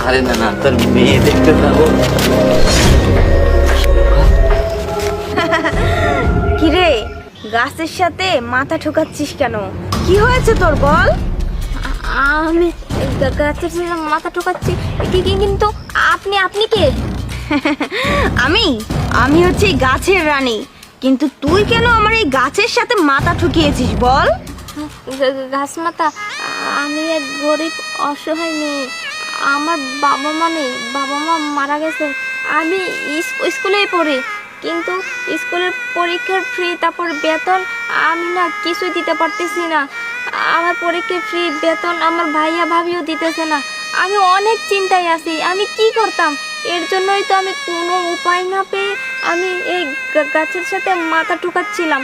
আরে না না, তোর মেয়ে দেখতে যাবো। কিরে, গাছের সাথে মাথা ঠোকাচ্ছিস কেন? কি হয়েছে তোর বল? আমি গাছের সাথে মাথা ঠোকাচ্ছি কিন্তু আপনি আপনি কে? আমি আমি হচ্ছে এই গাছের রানী, কিন্তু তুই কেন আমার এই গাছের সাথে মাথা ঠুকিয়েছিস বল? ঘাস মাথা, আমি এক গরিব অসহায় মেয়ে। আমার বাবা মা নেই, বাবা মা মারা গেছে। আমি স্কুলেই পড়ি, কিন্তু স্কুলের পরীক্ষার ফি, তারপর বেতন আমি না কিছুই দিতে পারতেছি না। আমার পরীক্ষার ফি, বেতন আমার ভাইয়া ভাবিও দিতেছে না। আমি অনেক চিন্তায় আছি, আমি কি করতাম? এর জন্যই তো আমি কোনো উপায় না পেয়ে আমি এই গাছের সাথে মাথা ঠুকাচ্ছিলাম।